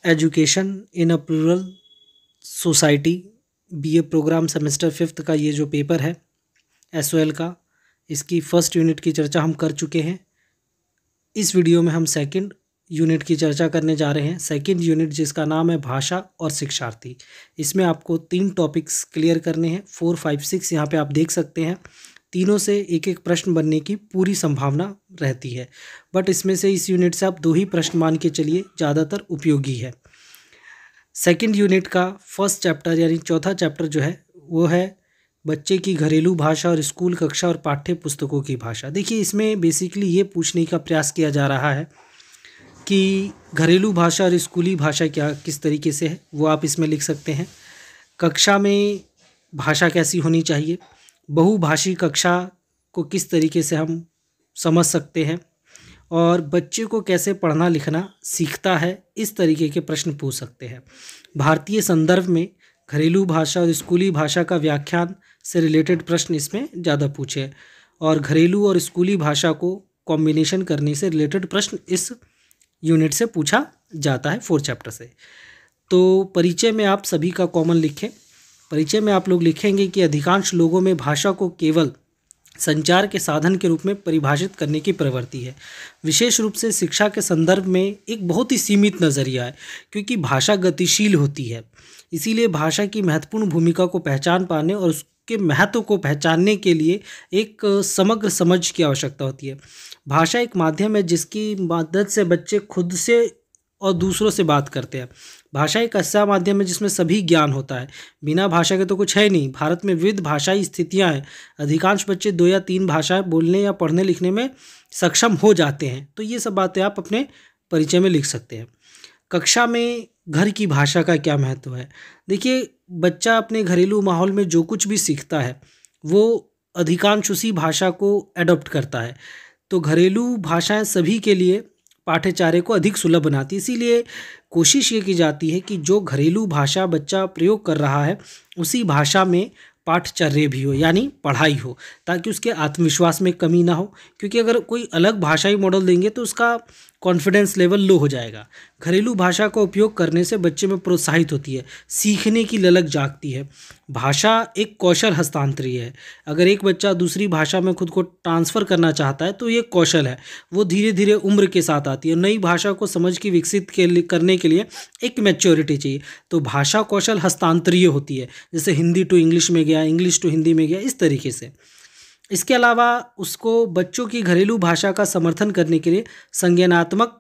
Education in a plural society BA programme semester 5th का ये जो पेपर है एसओएल का, इसकी फर्स्ट यूनिट की चर्चा हम कर चुके हैं। इस वीडियो में हम सेकंड यूनिट की चर्चा करने जा रहे हैं। सेकंड यूनिट जिसका नाम है भाषा और शिक्षार्थी। इसमें आपको 3 टॉपिक्स क्लियर करने हैं। 4, 5, 6 यहाँ पे आप देख सकते हैं। तीनों से एक एक प्रश्न बनने की पूरी संभावना रहती है, बट इसमें से इस यूनिट से आप 2 ही प्रश्न मान के चलिए, ज़्यादातर उपयोगी है। सेकंड यूनिट का फर्स्ट चैप्टर यानी चौथा चैप्टर जो है वो है बच्चे की घरेलू भाषा और स्कूल कक्षा और पाठ्य पुस्तकों की भाषा। देखिए, इसमें बेसिकली ये पूछने का प्रयास किया जा रहा है कि घरेलू भाषा और स्कूली भाषा क्या किस तरीके से है, वो आप इसमें लिख सकते हैं। कक्षा में भाषा कैसी होनी चाहिए, बहुभाषी कक्षा को किस तरीके से हम समझ सकते हैं, और बच्चे को कैसे पढ़ना लिखना सीखता है, इस तरीके के प्रश्न पूछ सकते हैं। भारतीय संदर्भ में घरेलू भाषा और स्कूली भाषा का व्याख्यान से रिलेटेड प्रश्न इसमें ज़्यादा पूछे, और घरेलू और स्कूली भाषा को कॉम्बिनेशन करने से रिलेटेड प्रश्न इस यूनिट से पूछा जाता है 4 चैप्टर से। तो परिचय में आप सभी का कॉमन लिखें। परिचय में आप लोग लिखेंगे कि अधिकांश लोगों में भाषा को केवल संचार के साधन के रूप में परिभाषित करने की प्रवृत्ति है। विशेष रूप से शिक्षा के संदर्भ में एक बहुत ही सीमित नज़रिया है, क्योंकि भाषा गतिशील होती है। इसीलिए भाषा की महत्वपूर्ण भूमिका को पहचान पाने और उसके महत्व को पहचानने के लिए एक समग्र समझ की आवश्यकता होती है। भाषा एक माध्यम है जिसकी मदद से बच्चे खुद से और दूसरों से बात करते हैं। भाषा एक ऐसा माध्यम है जिसमें सभी ज्ञान होता है। बिना भाषा के तो कुछ है नहीं। भारत में विविध भाषाई स्थितियां हैं। अधिकांश बच्चे 2 या 3 भाषाएं बोलने या पढ़ने लिखने में सक्षम हो जाते हैं। तो ये सब बातें आप अपने परिचय में लिख सकते हैं। कक्षा में घर की भाषा का क्या महत्व है। देखिए, बच्चा अपने घरेलू माहौल में जो कुछ भी सीखता है वो अधिकांश उसी भाषा को एडॉप्ट करता है। तो घरेलू भाषाएं सभी के लिए पाठ्यचर्या को अधिक सुलभ बनाती है। इसीलिए कोशिश ये की जाती है कि जो घरेलू भाषा बच्चा प्रयोग कर रहा है उसी भाषा में पाठ्यचर्या भी हो, यानी पढ़ाई हो, ताकि उसके आत्मविश्वास में कमी ना हो। क्योंकि अगर कोई अलग भाषाई मॉडल देंगे तो उसका कॉन्फिडेंस लेवल लो हो जाएगा। घरेलू भाषा का उपयोग करने से बच्चे में प्रोत्साहित होती है, सीखने की ललक जागती है। भाषा एक कौशल हस्तांतरीय है। अगर एक बच्चा दूसरी भाषा में खुद को ट्रांसफ़र करना चाहता है तो ये कौशल है, वो धीरे धीरे उम्र के साथ आती है। नई भाषा को समझ के विकसित करने के लिए एक मैच्योरिटी चाहिए। तो भाषा कौशल हस्तांतरीय होती है, जैसे हिंदी टू इंग्लिश में गया, इंग्लिश टू हिंदी में गया, इस तरीके से। इसके अलावा उसको बच्चों की घरेलू भाषा का समर्थन करने के लिए संज्ञानात्मक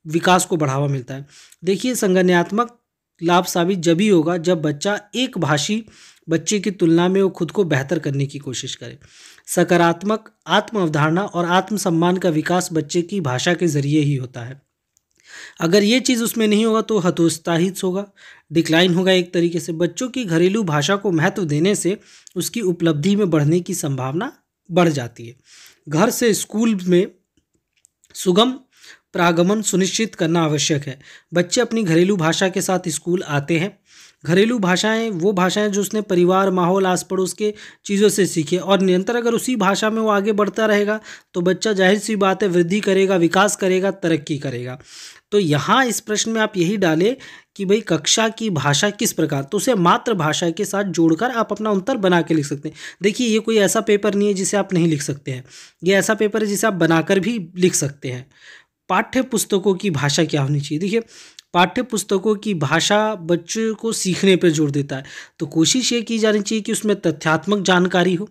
विकास को बढ़ावा मिलता है। देखिए, संज्ञानात्मक लाभ साबित जब ही होगा जब बच्चा एक भाषी बच्चे की तुलना में वो खुद को बेहतर करने की कोशिश करे। सकारात्मक आत्म अवधारणा और आत्मसम्मान का विकास बच्चे की भाषा के जरिए ही होता है। अगर ये चीज़ उसमें नहीं होगा तो हतोत्साहित होगा, डिक्लाइन होगा। एक तरीके से बच्चों की घरेलू भाषा को महत्व देने से उसकी उपलब्धि में बढ़ने की संभावना बढ़ जाती है। घर से स्कूल में सुगम प्रागमन सुनिश्चित करना आवश्यक है। बच्चे अपनी घरेलू भाषा के साथ स्कूल आते हैं। घरेलू भाषाएं वो भाषाएं जो उसने परिवार, माहौल, आस पड़ोस के चीज़ों से सीखे, और निरंतर अगर उसी भाषा में वो आगे बढ़ता रहेगा तो बच्चा जाहिर सी बात है वृद्धि करेगा, विकास करेगा, तरक्की करेगा। तो यहाँ इस प्रश्न में आप यही डालें कि भाई कक्षा की भाषा किस प्रकार, तो उसे मातृभाषा के साथ जोड़कर आप अपना उत्तर बना के लिख सकते हैं। देखिए, ये कोई ऐसा पेपर नहीं है जिसे आप नहीं लिख सकते हैं। ये ऐसा पेपर है जिसे आप बनाकर भी लिख सकते हैं। पाठ्य पुस्तकों की भाषा क्या होनी चाहिए। देखिए, पाठ्य पुस्तकों की भाषा बच्चों को सीखने पर जोर देता है। तो कोशिश ये की जानी चाहिए कि उसमें तथ्यात्मक जानकारी हो,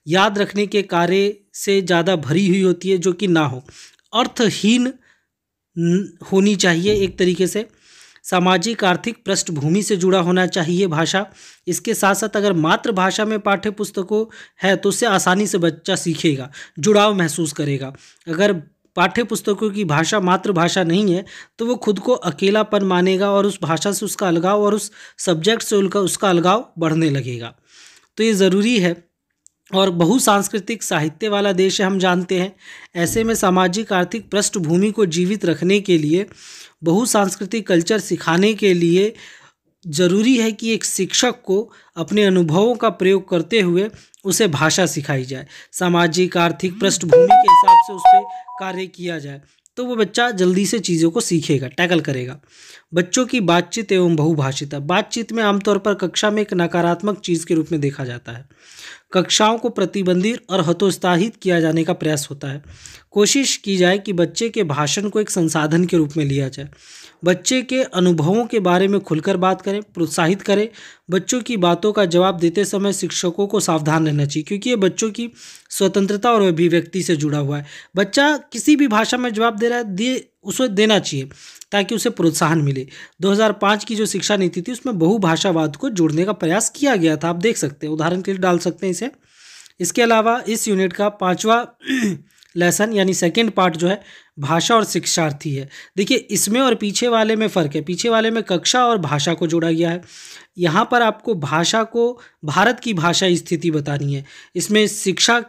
याद रखने के कार्य से ज़्यादा भरी हुई होती है जो कि ना हो, अर्थहीन होनी चाहिए एक तरीके से, सामाजिक आर्थिक पृष्ठभूमि से जुड़ा होना चाहिए भाषा। इसके साथ साथ अगर मातृभाषा में पाठ्य पुस्तकों है तो उससे आसानी से बच्चा सीखेगा, जुड़ाव महसूस करेगा। अगर पाठ्य पुस्तकों की भाषा मातृभाषा नहीं है तो वो खुद को अकेलापन मानेगा और उस भाषा से उसका अलगाव और उस सब्जेक्ट से उसका अलगाव बढ़ने लगेगा। तो ये ज़रूरी है। और बहुसांस्कृतिक साहित्य वाला देश है, हम जानते हैं। ऐसे में सामाजिक आर्थिक पृष्ठभूमि को जीवित रखने के लिए, बहुसांस्कृतिक कल्चर सिखाने के लिए ज़रूरी है कि एक शिक्षक को अपने अनुभवों का प्रयोग करते हुए उसे भाषा सिखाई जाए, सामाजिक आर्थिक पृष्ठभूमि के हिसाब से उस पर कार्य किया जाए। तो वो बच्चा जल्दी से चीज़ों को सीखेगा, टैकल करेगा। बच्चों की बातचीत एवं बहुभाषिता। बातचीत में आमतौर पर कक्षा में एक नकारात्मक चीज़ के रूप में देखा जाता है। कक्षाओं को प्रतिबंधित और हतोत्साहित किया जाने का प्रयास होता है। कोशिश की जाए कि बच्चे के भाषण को एक संसाधन के रूप में लिया जाए। बच्चे के अनुभवों के बारे में खुलकर बात करें, प्रोत्साहित करें। बच्चों की बातों का जवाब देते समय शिक्षकों को सावधान रहना चाहिए, क्योंकि ये बच्चों की स्वतंत्रता और अभिव्यक्ति से जुड़ा हुआ है। बच्चा किसी भी भाषा में जवाब दे रहा है, उसे देना चाहिए ताकि उसे प्रोत्साहन मिले। 2005 की जो शिक्षा नीति थी उसमें बहुभाषावाद को जोड़ने का प्रयास किया गया था। आप देख सकते हैं, उदाहरण के लिए डाल सकते हैं इसे। इसके अलावा इस यूनिट का 5वां लेसन यानी सेकेंड पार्ट जो है भाषा और शिक्षार्थी है। देखिए, इसमें और पीछे वाले में फ़र्क है। पीछे वाले में कक्षा और भाषा को जोड़ा गया है, यहाँ पर आपको भाषा को भारत की भाषा स्थिति बतानी है। इसमें शिक्षा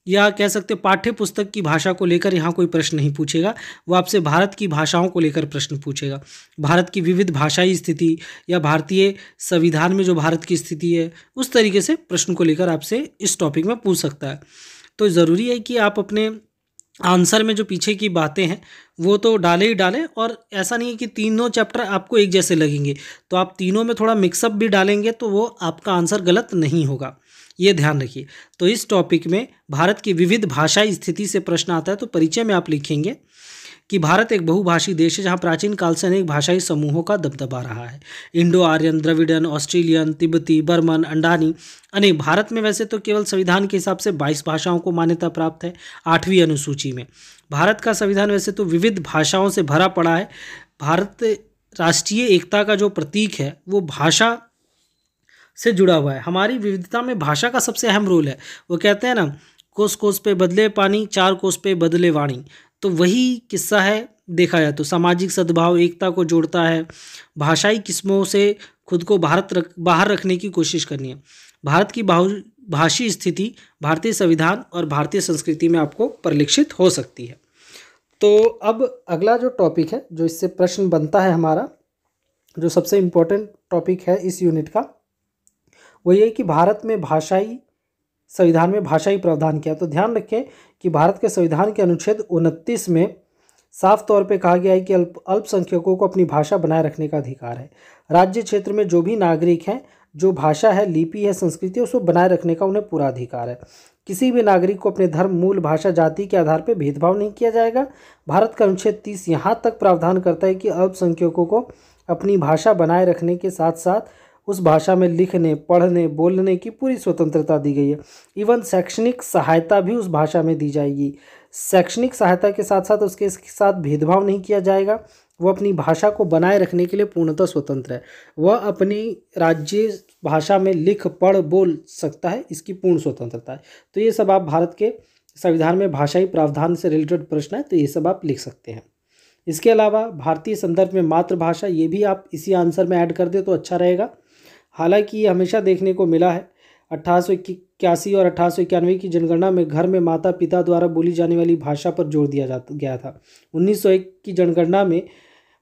या कह सकते पाठ्य पुस्तक की भाषा को लेकर यहाँ कोई प्रश्न नहीं पूछेगा, वो आपसे भारत की भाषाओं को लेकर प्रश्न पूछेगा। भारत की विविध भाषाई स्थिति या भारतीय संविधान में जो भारत की स्थिति है, उस तरीके से प्रश्न को लेकर आपसे इस टॉपिक में पूछ सकता है। तो ज़रूरी है कि आप अपने आंसर में जो पीछे की बातें हैं वो तो डाले ही डालें, और ऐसा नहीं है कि तीनों चैप्टर आपको एक जैसे लगेंगे, तो आप तीनों में थोड़ा मिक्सअप भी डालेंगे तो वो आपका आंसर गलत नहीं होगा, ये ध्यान रखिए। तो इस टॉपिक में भारत की विविध भाषाई स्थिति से प्रश्न आता है, तो परिचय में आप लिखेंगे कि भारत एक बहुभाषी देश है जहाँ प्राचीन काल से अनेक भाषाई समूहों का दबदबा रहा है। इंडो आर्यन, द्रविड़न, ऑस्ट्रेलियन, तिब्बती, बर्मन, अंडानी अनेक। भारत में वैसे तो केवल संविधान के हिसाब से 22 भाषाओं को मान्यता प्राप्त है 8वीं अनुसूची में। भारत का संविधान वैसे तो विविध भाषाओं से भरा पड़ा है। भारत राष्ट्रीय एकता का जो प्रतीक है वो भाषा से जुड़ा हुआ है। हमारी विविधता में भाषा का सबसे अहम रोल है। वो कहते हैं ना, कोस कोस पे बदले पानी, 4 कोस पे बदले वाणी। तो वही किस्सा है देखा जाए तो। सामाजिक सद्भाव एकता को जोड़ता है। भाषाई किस्मों से खुद को बाहर रखने की कोशिश करनी है। भारत की भाषी स्थिति भारतीय संविधान और भारतीय संस्कृति में आपको परिलक्षित हो सकती है। तो अब अगला जो टॉपिक है, जो इससे प्रश्न बनता है हमारा, जो सबसे इम्पोर्टेंट टॉपिक है इस यूनिट का, वो ये कि भारत में भाषाई संविधान में भाषाई प्रावधान क्या है। तो ध्यान रखें कि भारत के संविधान के अनुच्छेद 29 में साफ तौर पे कहा गया है कि अल्पसंख्यकों को अपनी भाषा बनाए रखने का अधिकार है। राज्य क्षेत्र में जो भी नागरिक हैं, जो भाषा है, लिपि है, संस्कृति है, उसको बनाए रखने का उन्हें पूरा अधिकार है। किसी भी नागरिक को अपने धर्म, मूल भाषा, जाति के आधार पर भेदभाव नहीं किया जाएगा। भारत का अनुच्छेद 30 यहाँ तक प्रावधान करता है कि अल्पसंख्यकों को अपनी भाषा बनाए रखने के साथ साथ उस भाषा में लिखने, पढ़ने, बोलने की पूरी स्वतंत्रता दी गई है। इवन शैक्षणिक सहायता भी उस भाषा में दी जाएगी। शैक्षणिक सहायता के साथ साथ उसके साथ भेदभाव नहीं किया जाएगा। वो अपनी भाषा को बनाए रखने के लिए पूर्णतः स्वतंत्र है। वह अपनी राज्य भाषा में लिख, पढ़, बोल सकता है, इसकी पूर्ण स्वतंत्रता है। तो ये सब आप भारत के संविधान में भाषाई प्रावधान से रिलेटेड प्रश्न है, तो ये सब आप लिख सकते हैं। इसके अलावा भारतीय संदर्भ में मातृभाषा, ये भी आप इसी आंसर में ऐड कर दे तो अच्छा रहेगा। हालांकि ये हमेशा देखने को मिला है। 1881 और 1891 की जनगणना में घर में माता पिता द्वारा बोली जाने वाली भाषा पर जोर दिया गया था। 1901 की जनगणना में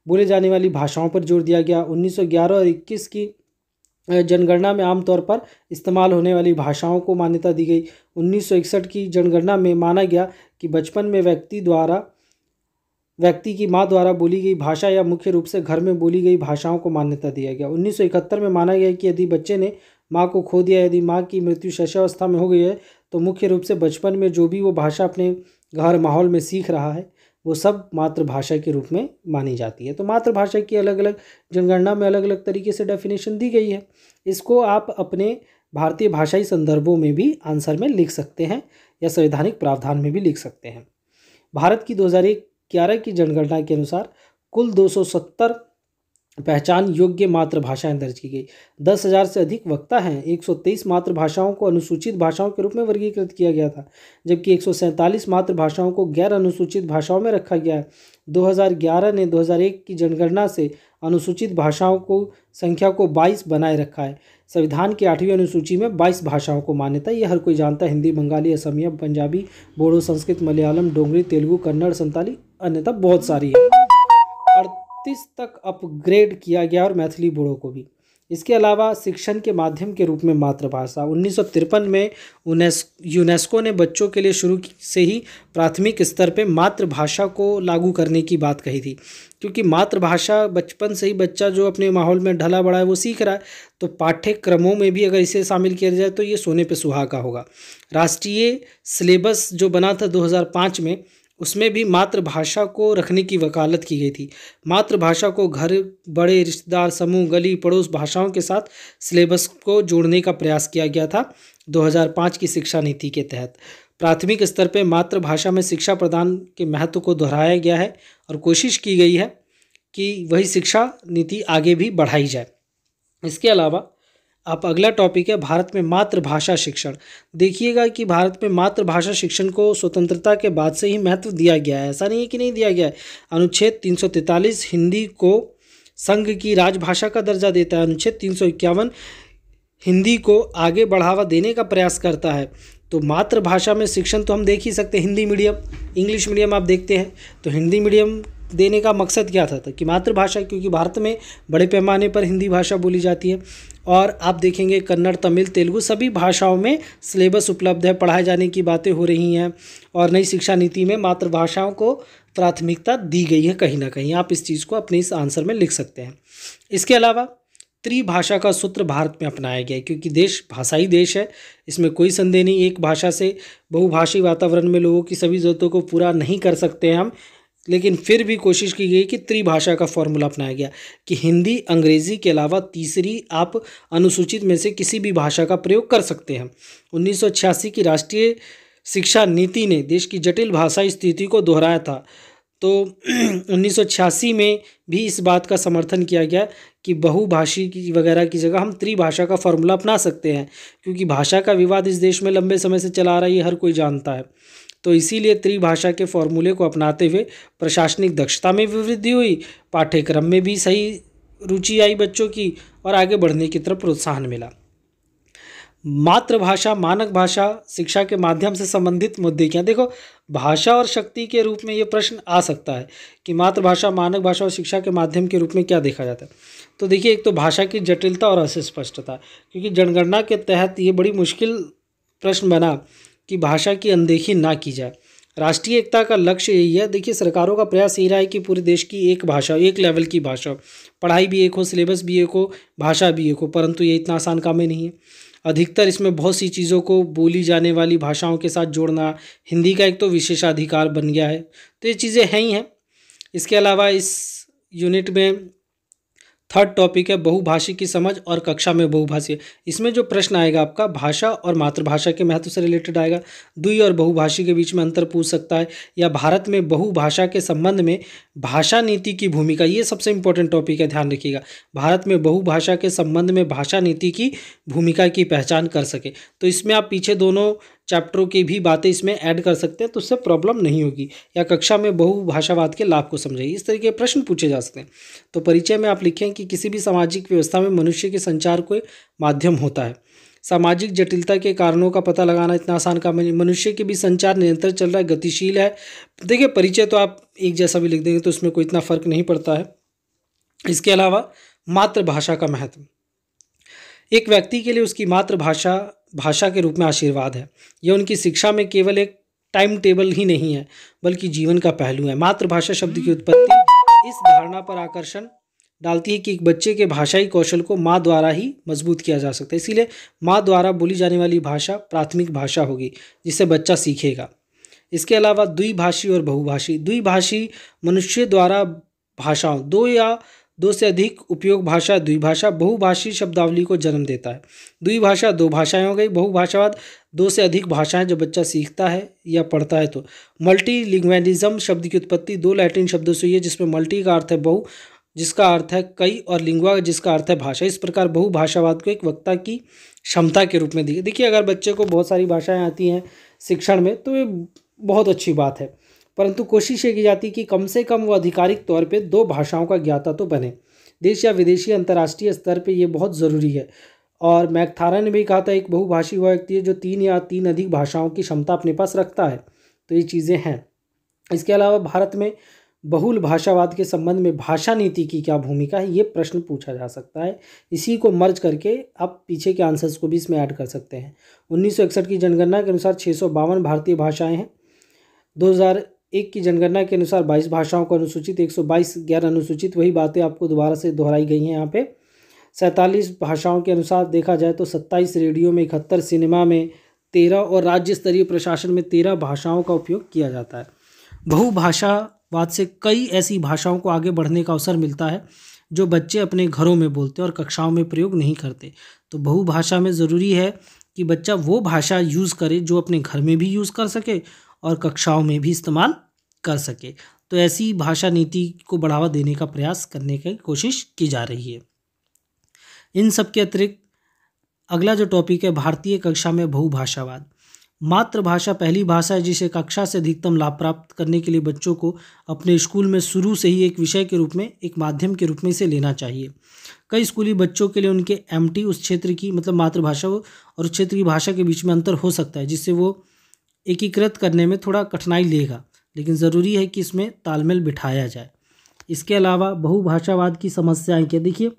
बोले जाने वाली भाषाओं पर जोर दिया गया। 1911 और 21 की जनगणना में आमतौर पर इस्तेमाल होने वाली भाषाओं को मान्यता दी गई। 1961 की जनगणना में माना गया कि बचपन में व्यक्ति की माँ द्वारा बोली गई भाषा या मुख्य रूप से घर में बोली गई भाषाओं को मान्यता दिया गया। 1971 में माना गया कि यदि बच्चे ने माँ को खो दिया, यदि माँ की मृत्यु शैशवावस्था में हो गई है, तो मुख्य रूप से बचपन में जो भी वो भाषा अपने घर माहौल में सीख रहा है वो सब मातृभाषा के रूप में मानी जाती है। तो मातृभाषा की अलग अलग जनगणना में अलग अलग तरीके से डेफिनेशन दी गई है। इसको आप अपने भारतीय भाषाई संदर्भों में भी आंसर में लिख सकते हैं या संवैधानिक प्रावधान में भी लिख सकते हैं। भारत की 2011 की जनगणना के अनुसार कुल 270 पहचान योग्य मातृभाषाएं दर्ज की गई। 10,000 से अधिक वक्ता हैं। 123 मातृभाषाओं को अनुसूचित भाषाओं के रूप में वर्गीकृत किया गया था, जबकि 147 मातृभाषाओं को गैर अनुसूचित भाषाओं में रखा गया है। 2011 ने 2001 की जनगणना से अनुसूचित भाषाओं को संख्या को 22 बनाए रखा है। संविधान की 8वीं अनुसूची में 22 भाषाओं को मान्यता, ये हर कोई जानता है। हिंदी, बंगाली, असमिया, पंजाबी, बोडो, संस्कृत, मलयालम, डोगरी, तेलुगु, कन्नड़, संताली, अन्यथा बहुत सारी है। 38 तक अपग्रेड किया गया और मैथिली, बोडो को भी। इसके अलावा शिक्षण के माध्यम के रूप में मातृभाषा 1953 में यूनेस्को ने बच्चों के लिए शुरू से ही प्राथमिक स्तर पे मातृभाषा को लागू करने की बात कही थी, क्योंकि मातृभाषा बचपन से ही बच्चा जो अपने माहौल में ढला बड़ा है वो सीख रहा है, तो पाठ्यक्रमों में भी अगर इसे शामिल किया जाए तो ये सोने पे सुहागा होगा। राष्ट्रीय सिलेबस जो बना था 2005 में, उसमें भी मातृभाषा को रखने की वकालत की गई थी। मातृभाषा को घर, बड़े रिश्तेदार समूह, गली पड़ोस भाषाओं के साथ सिलेबस को जोड़ने का प्रयास किया गया था 2005 की शिक्षा नीति के तहत। प्राथमिक स्तर पर मातृभाषा में शिक्षा प्रदान के महत्व को दोहराया गया है और कोशिश की गई है कि वही शिक्षा नीति आगे भी बढ़ाई जाए। इसके अलावा आप अगला टॉपिक है भारत में मातृभाषा शिक्षण। देखिएगा कि भारत में मातृभाषा शिक्षण को स्वतंत्रता के बाद से ही महत्व दिया गया है, ऐसा नहीं है कि नहीं दिया गया है। अनुच्छेद 343 हिंदी को संघ की राजभाषा का दर्जा देता है। अनुच्छेद 351 हिंदी को आगे बढ़ावा देने का प्रयास करता है। तो मातृभाषा में शिक्षण तो हम देख ही सकते हैं, हिंदी मीडियम, इंग्लिश मीडियम आप देखते हैं, तो हिंदी मीडियम देने का मकसद क्या था कि मातृभाषा, क्योंकि भारत में बड़े पैमाने पर हिंदी भाषा बोली जाती है और आप देखेंगे कन्नड़, तमिल, तेलुगु सभी भाषाओं में सिलेबस उपलब्ध है, पढ़ाए जाने की बातें हो रही हैं और नई शिक्षा नीति में मातृभाषाओं को प्राथमिकता दी गई है कहीं ना कहीं। आप इस चीज़ को अपने इस आंसर में लिख सकते हैं। इसके अलावा त्रिभाषा का सूत्र भारत में अपनाया गया है, क्योंकि देश भाषाई देश है, इसमें कोई संदेह नहीं। एक भाषा से बहुभाषी वातावरण में लोगों की सभी ज़रूरतों को पूरा नहीं कर सकते हैं हम, लेकिन फिर भी कोशिश की गई कि त्रिभाषा का फॉर्मूला अपनाया गया कि हिंदी, अंग्रेज़ी के अलावा तीसरी आप अनुसूचित में से किसी भी भाषा का प्रयोग कर सकते हैं। 1986 की राष्ट्रीय शिक्षा नीति ने देश की जटिल भाषाई स्थिति को दोहराया था, तो 1986 में भी इस बात का समर्थन किया गया कि बहुभाषी की वगैरह की जगह हम त्रिभाषा का फॉर्मूला अपना सकते हैं, क्योंकि भाषा का विवाद इस देश में लंबे समय से चला आ रहा है, ये हर कोई जानता है। तो इसीलिए त्रिभाषा के फॉर्मूले को अपनाते हुए प्रशासनिक दक्षता में भी वृद्धि हुई, पाठ्यक्रम में भी सही रुचि आई बच्चों की और आगे बढ़ने की तरफ प्रोत्साहन मिला। मातृभाषा मानक भाषा शिक्षा के माध्यम से संबंधित मुद्दे क्या? देखो, भाषा और शक्ति के रूप में ये प्रश्न आ सकता है कि मातृभाषा मानक भाषा और शिक्षा के माध्यम के रूप में क्या देखा जाता है। तो देखिए, एक तो भाषा की जटिलता और अस्पष्टता, क्योंकि जनगणना के तहत ये बड़ी मुश्किल प्रश्न बना कि भाषा की अनदेखी ना की जाए। राष्ट्रीय एकता का लक्ष्य यही है। देखिए, सरकारों का प्रयास यही रहा है कि पूरे देश की एक भाषा, एक लेवल की भाषा, पढ़ाई भी एक हो, सिलेबस भी एक हो, भाषा भी एक हो, परंतु ये इतना आसान काम ही नहीं है। अधिकतर इसमें बहुत सी चीज़ों को बोली जाने वाली भाषाओं के साथ जोड़ना, हिंदी का एक तो विशेषाधिकार बन गया है, तो ये चीज़ें हैं ही हैं। इसके अलावा इस यूनिट में थर्ड टॉपिक है बहुभाषी की समझ और कक्षा में बहुभाषी। इसमें जो प्रश्न आएगा आपका भाषा और मातृभाषा के महत्व से रिलेटेड आएगा, द्वि और बहुभाषी के बीच में अंतर पूछ सकता है, या भारत में बहुभाषा के संबंध में भाषा नीति की भूमिका, ये सबसे इंपॉर्टेंट टॉपिक है, ध्यान रखिएगा। भारत में बहुभाषा के संबंध में भाषा नीति की भूमिका की पहचान कर सके, तो इसमें आप पीछे दोनों चैप्टरों की भी बातें इसमें ऐड कर सकते हैं, तो उससे प्रॉब्लम नहीं होगी। या कक्षा में बहुभाषावाद के लाभ को समझाइए, इस तरीके के प्रश्न पूछे जा सकते हैं। तो परिचय में आप लिखें कि किसी भी सामाजिक व्यवस्था में मनुष्य के संचार को माध्यम होता है। सामाजिक जटिलता के कारणों का पता लगाना इतना आसान काम नहीं। मनुष्य के भी संचार निरंतर चल रहा है, गतिशील है। देखिए, परिचय तो आप एक जैसा भी लिख देंगे तो उसमें कोई इतना फर्क नहीं पड़ता है। इसके अलावा मातृभाषा का महत्व, एक व्यक्ति के लिए उसकी मातृभाषा भाषा के रूप में आशीर्वाद है। यह उनकी शिक्षा में केवल एक टाइम टेबल ही नहीं है, बल्कि जीवन का पहलू है। मातृभाषा शब्द की उत्पत्ति इस धारणा पर आकर्षण डालती है कि एक बच्चे के भाषाई कौशल को माँ द्वारा ही मजबूत किया जा सकता है। इसीलिए माँ द्वारा बोली जाने वाली भाषा प्राथमिक भाषा होगी, जिससे बच्चा सीखेगा। इसके अलावा द्विभाषी और बहुभाषी, द्विभाषी मनुष्य द्वारा भाषाओं, दो या दो से अधिक उपयोग भाषा द्विभाषा, बहुभाषी शब्दावली को जन्म देता है। द्विभाषा दो भाषाएं हो गई, बहुभाषावाद दो से अधिक भाषाएं जो बच्चा सीखता है या पढ़ता है। तो मल्टीलिंग्विज्म शब्द की उत्पत्ति दो लैटिन शब्दों से हुई है, जिसमें मल्टी का अर्थ है बहु, जिसका अर्थ है कई, और लिंग्वा जिसका अर्थ है भाषा। इस प्रकार बहुभाषावाद को एक वक्ता की क्षमता के रूप में देखिए, अगर बच्चे को बहुत सारी भाषाएँ आती हैं शिक्षण में तो ये बहुत अच्छी बात है, परंतु कोशिश ये की जाती है कि कम से कम वो आधिकारिक तौर पे दो भाषाओं का ज्ञाता तो बने। देश या विदेशी अंतर्राष्ट्रीय स्तर पे ये बहुत ज़रूरी है। और मैकथारा ने भी कहा था, एक बहुभाषी वह व्यक्ति है जो तीन या तीन अधिक भाषाओं की क्षमता अपने पास रखता है। तो ये चीज़ें हैं। इसके अलावा भारत में बहुल भाषावाद के संबंध में भाषा नीति की क्या भूमिका है, ये प्रश्न पूछा जा सकता है। इसी को मर्ज करके आप पीछे के आंसर्स को भी इसमें ऐड कर सकते हैं। 1961 की जनगणना के अनुसार 652 भारतीय भाषाएं हैं। 2001 की जनगणना के अनुसार 22 भाषाओं को अनुसूचित, 122 गैर अनुसूचित। वही बातें आपको दोबारा से दोहराई गई हैं यहाँ पे। 47 भाषाओं के अनुसार देखा जाए तो 27 रेडियो में, 71 सिनेमा में, 13 और राज्य स्तरीय प्रशासन में 13 भाषाओं का उपयोग किया जाता है। बहुभाषावाद से कई ऐसी भाषाओं को आगे बढ़ने का अवसर मिलता है जो बच्चे अपने घरों में बोलते और कक्षाओं में प्रयोग नहीं करते। तो बहुभाषा में ज़रूरी है कि बच्चा वो भाषा यूज़ करे जो अपने घर में भी यूज़ कर सके और कक्षाओं में भी इस्तेमाल कर सके। तो ऐसी भाषा नीति को बढ़ावा देने का प्रयास करने की कोशिश की जा रही है। इन सब के अतिरिक्त अगला जो टॉपिक है, भारतीय कक्षा में बहुभाषावाद। मातृभाषा पहली भाषा है जिसे कक्षा से अधिकतम लाभ प्राप्त करने के लिए बच्चों को अपने स्कूल में शुरू से ही एक विषय के रूप में, एक माध्यम के रूप में इसे लेना चाहिए। कई स्कूली बच्चों के लिए उनके एमटी उस क्षेत्र की, मतलब मातृभाषा और उस क्षेत्र की भाषा के बीच में अंतर हो सकता है, जिससे वो एकीकृत करने में थोड़ा कठिनाई लेगा, लेकिन ज़रूरी है कि इसमें तालमेल बिठाया जाए। इसके अलावा बहुभाषावाद की समस्याएं क्या, देखिए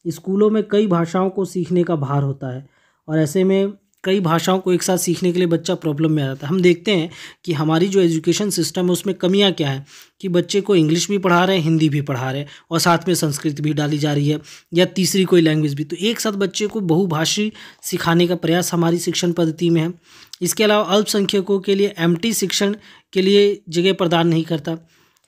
स्कूलों में कई भाषाओं को सीखने का भार होता है और ऐसे में कई भाषाओं को एक साथ सीखने के लिए बच्चा प्रॉब्लम में आ जाता है। हम देखते हैं कि हमारी जो एजुकेशन सिस्टम है उसमें कमियां क्या है कि बच्चे को इंग्लिश भी पढ़ा रहे हैं, हिंदी भी पढ़ा रहे हैं और साथ में संस्कृत भी डाली जा रही है या तीसरी कोई लैंग्वेज भी। तो एक साथ बच्चे को बहुभाषी सिखाने का प्रयास हमारी शिक्षण पद्धति में है। इसके अलावा अल्पसंख्यकों के लिए एमटी शिक्षण के लिए जगह प्रदान नहीं करता,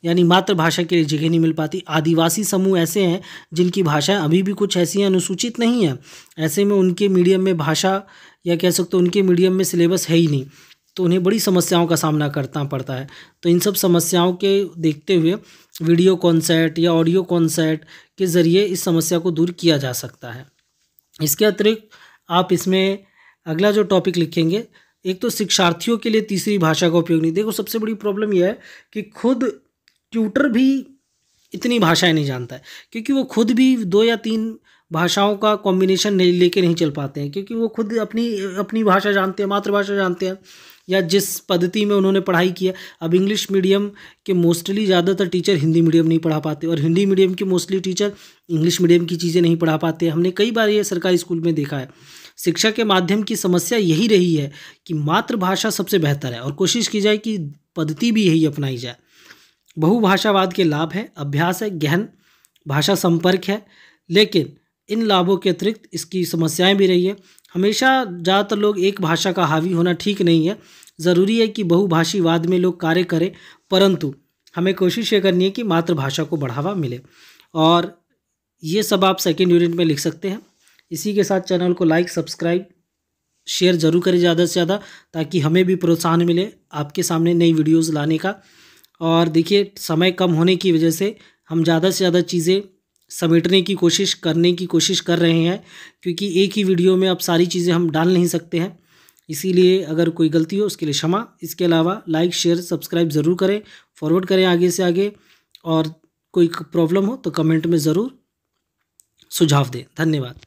यानी मातृभाषा के लिए जगह नहीं मिल पाती। आदिवासी समूह ऐसे हैं जिनकी भाषाएं अभी भी कुछ ऐसी अनुसूचित नहीं है, ऐसे में उनके मीडियम में भाषा, या कह सकते हो उनके मीडियम में सिलेबस है ही नहीं, तो उन्हें बड़ी समस्याओं का सामना करना पड़ता है। तो इन सब समस्याओं के देखते हुए वीडियो कॉन्सर्ट या ऑडियो कॉन्सर्ट के ज़रिए इस समस्या को दूर किया जा सकता है। इसके अतिरिक्त आप इसमें अगला जो टॉपिक लिखेंगे, एक तो शिक्षार्थियों के लिए तीसरी भाषा का उपयोग नहीं। देखो सबसे बड़ी प्रॉब्लम यह है कि खुद ट्यूटर भी इतनी भाषाएं नहीं जानता है, क्योंकि वो खुद भी 2 या 3 भाषाओं का कॉम्बिनेशन नहीं लेके नहीं चल पाते हैं, क्योंकि वो खुद अपनी भाषा जानते हैं, मातृभाषा जानते हैं या जिस पद्धति में उन्होंने पढ़ाई किया। अब इंग्लिश मीडियम के मोस्टली ज़्यादातर टीचर हिंदी मीडियम नहीं पढ़ा पाते और हिंदी मीडियम के मोस्टली टीचर इंग्लिश मीडियम की चीज़ें नहीं पढ़ा पाते। हमने कई बार ये सरकारी स्कूल में देखा है। शिक्षा के माध्यम की समस्या यही रही है कि मातृभाषा सबसे बेहतर है और कोशिश की जाए कि पद्धति भी यही अपनाई जाए। बहुभाषावाद के लाभ हैं, अभ्यास है, गहन भाषा संपर्क है, लेकिन इन लाभों के अतिरिक्त इसकी समस्याएं भी रही है। हमेशा ज़्यादातर लोग एक भाषा का हावी होना ठीक नहीं है। ज़रूरी है कि बहुभाषीवाद में लोग कार्य करें, परंतु हमें कोशिश ये करनी है कि मातृभाषा को बढ़ावा मिले। और ये सब आप सेकेंड यूनिट में लिख सकते हैं। इसी के साथ चैनल को लाइक, सब्सक्राइब, शेयर ज़रूर करें ज़्यादा से ज़्यादा, ताकि हमें भी प्रोत्साहन मिले आपके सामने नई वीडियोज़ लाने का। और देखिए समय कम होने की वजह से हम ज़्यादा से ज़्यादा चीज़ें समेटने की कोशिश कर रहे हैं, क्योंकि एक ही वीडियो में अब सारी चीज़ें हम डाल नहीं सकते हैं। इसीलिए अगर कोई गलती हो उसके लिए क्षमा। इसके अलावा लाइक, शेयर, सब्सक्राइब ज़रूर करें, फॉरवर्ड करें आगे से आगे, और कोई प्रॉब्लम हो तो कमेंट में ज़रूर सुझाव दें। धन्यवाद।